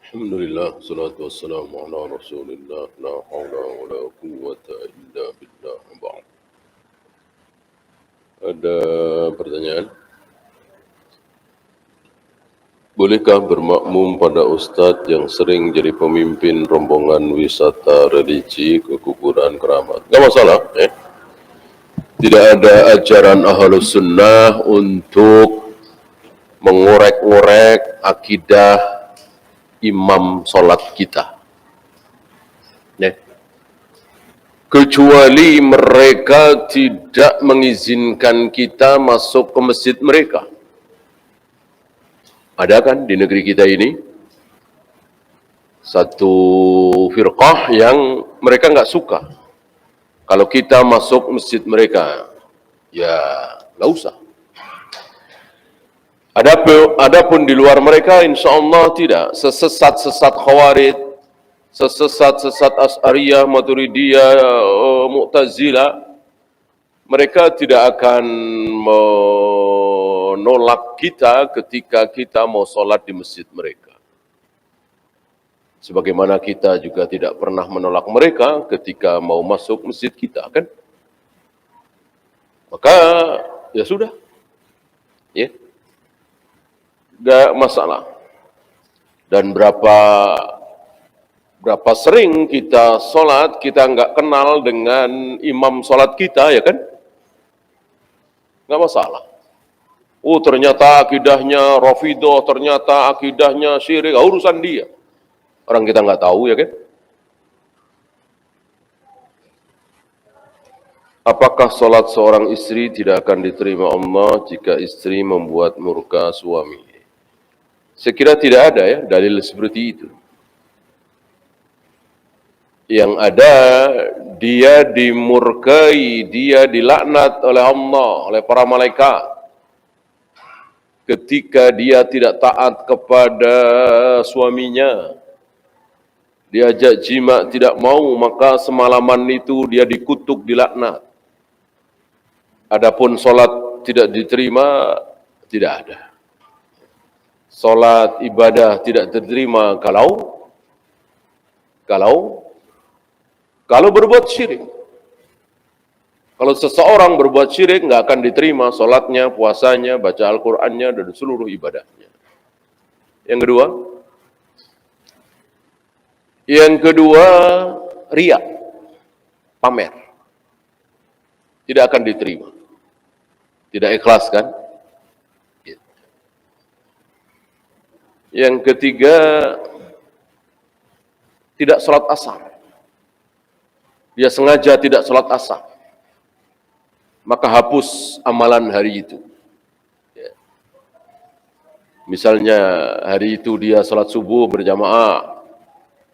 Alhamdulillah, salatu wassalamu ala rasulillah, la hawla wa la quwwata illa billah. Ba'd. Ada pertanyaan? Bolehkah bermakmum pada ustadz yang sering jadi pemimpin rombongan wisata religi ke kuburan keramat? Tidak masalah. Tidak ada ajaran Ahlus Sunnah untuk mengorek-ngorek akidah imam solat kita. Kecuali mereka tidak mengizinkan kita masuk ke masjid mereka. Ada kan di negeri kita ini satu firqah yang mereka nggak suka kalau kita masuk masjid mereka, ya nggak usah. Adapun di luar mereka, insya Allah tidak. Sesesat-sesat Khawarij, sesesat-sesat As'ariyah, Maturidiyah, Mu'tazilah, mereka tidak akan menolak kita ketika kita mau sholat di masjid mereka. Sebagaimana kita juga tidak pernah menolak mereka ketika mau masuk masjid kita, kan? Maka, ya sudah. Ya. Tidak masalah. Dan berapa sering kita sholat, kita nggak kenal dengan imam sholat kita, ya kan? Nggak masalah. Oh, ternyata akidahnya Rafidah, ternyata akidahnya syirik, urusan dia. Orang kita nggak tahu, ya kan? Apakah sholat seorang istri tidak akan diterima Allah jika istri membuat murka suami? Saya kira tidak ada ya dalil seperti itu. Yang ada, dia dimurkai, dia dilaknat oleh Allah, oleh para malaikat. Ketika dia tidak taat kepada suaminya, diajak jima tidak mau, maka semalaman itu dia dikutuk, dilaknat. Adapun sholat tidak diterima, tidak ada. Sholat ibadah tidak diterima kalau berbuat syirik. Kalau seseorang berbuat syirik, nggak akan diterima sholatnya, puasanya, baca Al-Qur'annya, dan seluruh ibadahnya. Yang kedua, riya, pamer. Tidak akan diterima. Tidak ikhlas, kan? Yang ketiga, tidak sholat asar. Dia sengaja tidak sholat asar, maka hapus amalan hari itu. Misalnya hari itu dia sholat subuh berjamaah,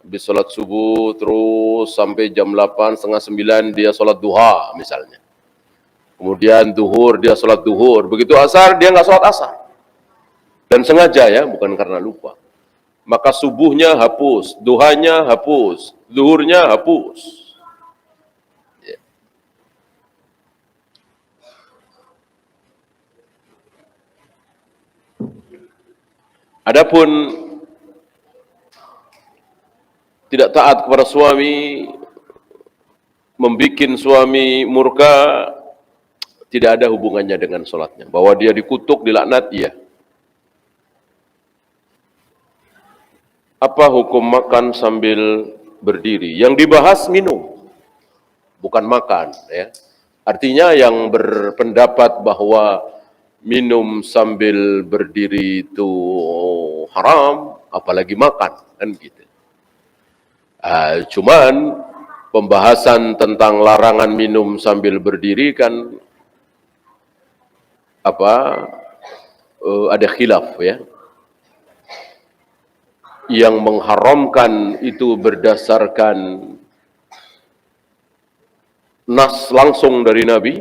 habis sholat subuh terus sampai jam 8, setengah 9 dia sholat duha misalnya. Kemudian duhur dia sholat duhur, begitu asar dia nggak sholat asar. Dan sengaja ya, bukan karena lupa. Maka subuhnya hapus, duhanya hapus, duhurnya hapus. Adapun tidak taat kepada suami, membikin suami murka, tidak ada hubungannya dengan sholatnya. Bahwa dia dikutuk, dilaknat, iya. Apa hukum makan sambil berdiri? Yang dibahas minum, bukan makan. Ya. Artinya yang berpendapat bahwa minum sambil berdiri itu haram, apalagi makan, kan gitu. Cuman pembahasan tentang larangan minum sambil berdiri kan ada khilaf ya. Yang mengharamkan itu berdasarkan nas langsung dari Nabi,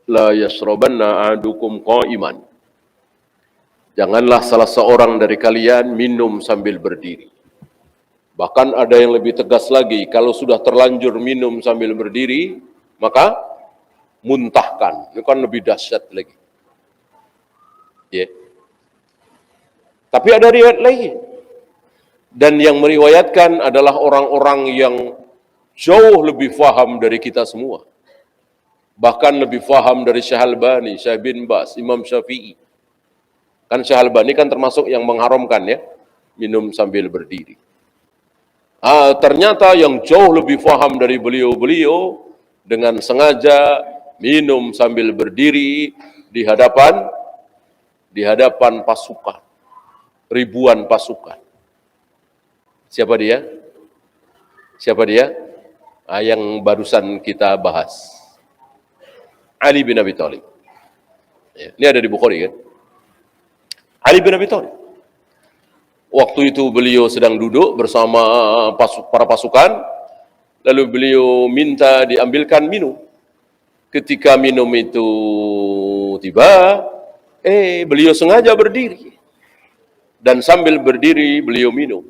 la yashrabanna ahadukum qa'iman. Janganlah salah seorang dari kalian minum sambil berdiri. Bahkan ada yang lebih tegas lagi, kalau sudah terlanjur minum sambil berdiri, maka muntahkan. Itu kan lebih dahsyat lagi. Ya. Tapi ada riwayat lain. Dan yang meriwayatkan adalah orang-orang yang jauh lebih faham dari kita semua. Bahkan lebih faham dari Syekh Albani, Syekh bin Baz, Imam Syafi'i. Kan Syekh Albani kan termasuk yang mengharamkan ya, minum sambil berdiri. Ternyata yang jauh lebih faham dari beliau-beliau dengan sengaja minum sambil berdiri di hadapan pasukan, ribuan pasukan. Siapa dia? Siapa dia? Yang barusan kita bahas. Ali bin Abi Thalib. Ya, ini ada di Bukhari kan? Ali bin Abi Thalib. Waktu itu beliau sedang duduk bersama para pasukan, lalu beliau minta diambilkan minum. Ketika minum itu tiba, beliau sengaja berdiri. Dan sambil berdiri beliau minum.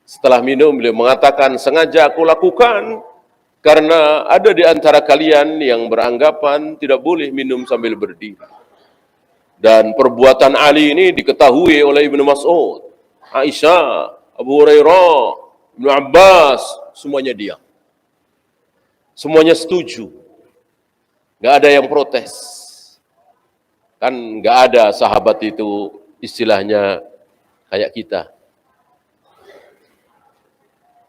Setelah minum beliau mengatakan, sengaja aku lakukan karena ada di antara kalian yang beranggapan tidak boleh minum sambil berdiri. Dan perbuatan Ali ini diketahui oleh Ibnu Mas'ud, Aisyah, Abu Hurairah, Ibnu Abbas, semuanya diam. Semuanya setuju. Gak ada yang protes. Kan gak ada sahabat itu istilahnya kayak kita.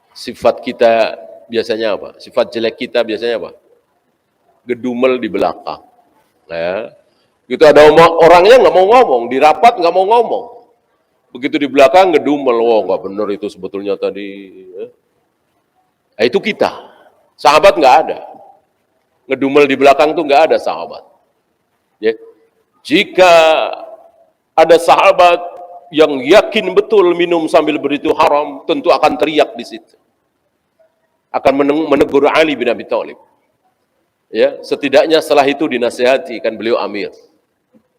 Sifat kita biasanya apa? Sifat jelek kita biasanya apa? Gedumel di belakang. Ya. Gitu ada orangnya nggak mau ngomong, di rapat nggak mau ngomong. Begitu di belakang gedumel, nggak benar itu sebetulnya tadi. Nah, itu kita. Sahabat nggak ada. Ngedumel di belakang tuh nggak ada sahabat. Ya. Jika ada sahabat yang yakin betul minum sambil berdiri itu haram, tentu akan teriak di situ. Akan menegur Ali bin Abi Thalib. Ya, setidaknya setelah itu dinasihati, kan beliau amir.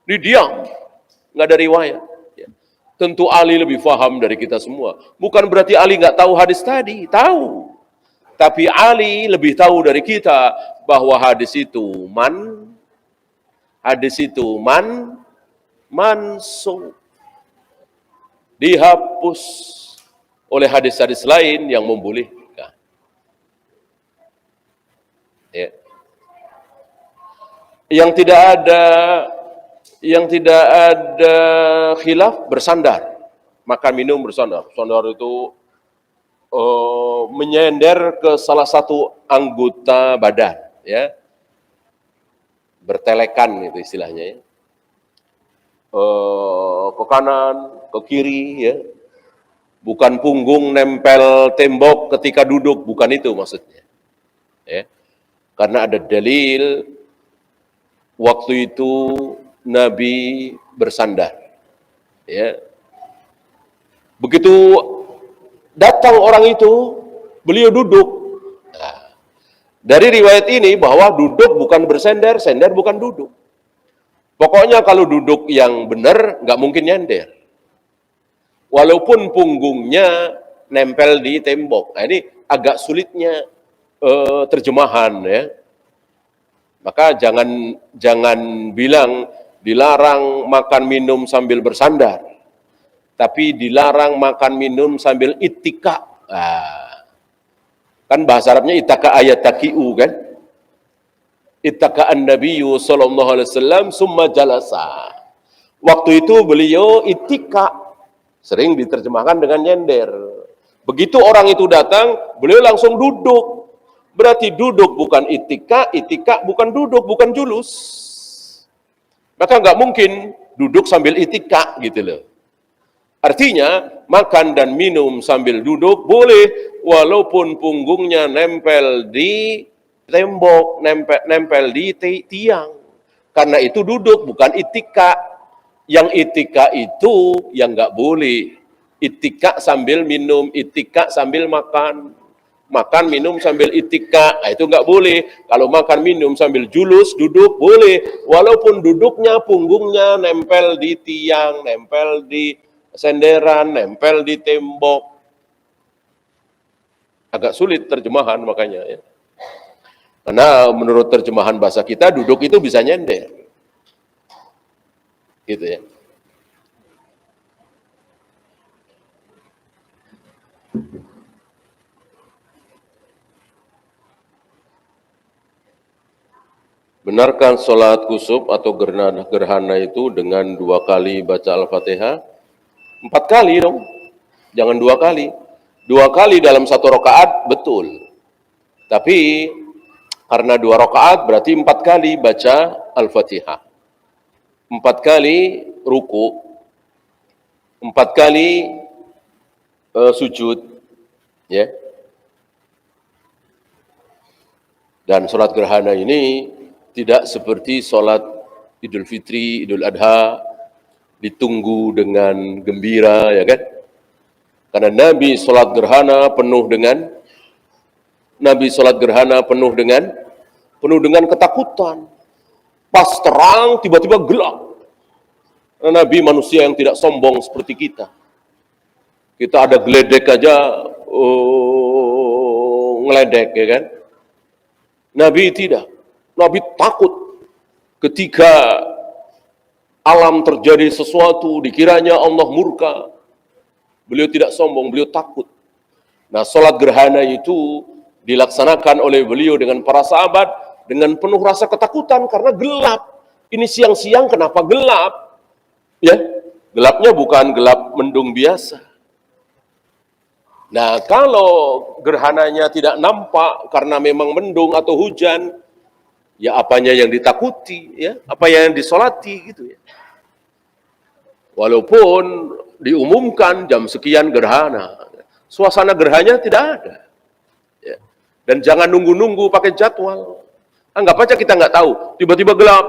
Dia diam, nggak ada riwayat. Ya. Tentu Ali lebih faham dari kita semua. Bukan berarti Ali nggak tahu hadis tadi, tahu. Tapi Ali lebih tahu dari kita bahwa hadis itu mansuh, dihapus oleh hadis-hadis lain yang membolehkan. Ya. Yang tidak ada khilaf bersandar, makan minum bersandar. Bersandar itu menyender ke salah satu anggota badan, ya, bertelekan itu istilahnya, ya. Ke kanan, ke kiri, ya, bukan punggung nempel tembok ketika duduk, bukan itu maksudnya, ya. Karena ada dalil waktu itu Nabi bersandar, ya. Begitu datang orang itu, beliau duduk. Nah, dari riwayat ini bahwa duduk bukan bersender, sender bukan duduk. Pokoknya kalau duduk yang benar, nggak mungkin nyender. Walaupun punggungnya nempel di tembok. Nah, ini agak sulitnya terjemahan, ya. Maka jangan bilang dilarang makan minum sambil bersandar, tapi dilarang makan minum sambil ittika. Kan bahasa Arabnya ittaka ayataki'u kan? Ittaka an-nabiyyu sallallahu alaihi wasallam summa jalasa. Waktu itu beliau ittika, sering diterjemahkan dengan nyender. Begitu orang itu datang, beliau langsung duduk. Berarti duduk bukan ittika, ittika bukan duduk, bukan julus. Maka nggak mungkin duduk sambil ittika gitu loh. Artinya makan dan minum sambil duduk boleh, walaupun punggungnya nempel di tembok, nempel di tiang. Karena itu duduk bukan ittika. Yang ittika itu yang nggak boleh. Ittika sambil minum, ittika sambil makan. Makan minum sambil ittika, itu nggak boleh. Kalau makan minum sambil julus, duduk boleh, walaupun duduknya punggungnya nempel di tiang, nempel di senderan, nempel di tembok. Agak sulit terjemahan makanya, ya. Karena menurut terjemahan bahasa kita, duduk itu bisa nyender, gitu ya. Benarkah sholat kusuf atau gerhana itu dengan 2 kali baca Al-Fatihah? 4 kali dong, jangan 2 kali. 2 kali dalam 1 rakaat betul. Tapi karena 2 rakaat berarti 4 kali baca Al-Fatihah. 4 kali ruku, 4 kali sujud, ya. Dan sholat gerhana ini tidak seperti sholat Idul Fitri, Idul Adha, ditunggu dengan gembira, ya kan? Karena Nabi sholat gerhana penuh dengan ketakutan. Pas terang, tiba-tiba gelap. Nabi manusia yang tidak sombong seperti kita. Kita ada geledek aja, ngeledek, ya kan? Nabi tidak. Nabi takut ketika alam terjadi sesuatu, dikiranya Allah murka. Beliau tidak sombong, beliau takut. Nah, sholat gerhana itu dilaksanakan oleh beliau dengan para sahabat dengan penuh rasa ketakutan karena gelap. Ini siang-siang kenapa gelap? Ya, gelapnya bukan gelap mendung biasa. Nah, kalau gerhananya tidak nampak karena memang mendung atau hujan, ya apanya yang ditakuti, ya, apa yang disolati gitu ya. Walaupun diumumkan jam sekian gerhana, suasana gerhanya tidak ada. Ya. Dan jangan nunggu-nunggu pakai jadwal. Anggap aja kita nggak tahu, tiba-tiba gelap,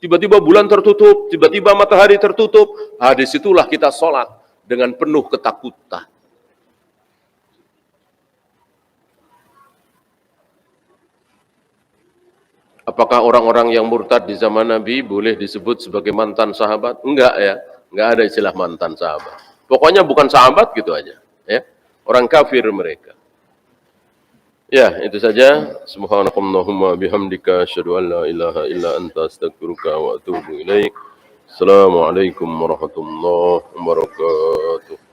tiba-tiba bulan tertutup, tiba-tiba matahari tertutup. Disitulah kita sholat dengan penuh ketakutan. Apakah orang-orang yang murtad di zaman Nabi boleh disebut sebagai mantan sahabat? Enggak ya, enggak ada istilah mantan sahabat. Pokoknya bukan sahabat gitu aja, ya. Orang kafir mereka. Ya, itu saja. Subhanakallahumma bihamdika asyhadu an la ilaha illa anta astaghfiruka wa atubu ilaik. Assalamualaikum warahmatullahi wabarakatuh.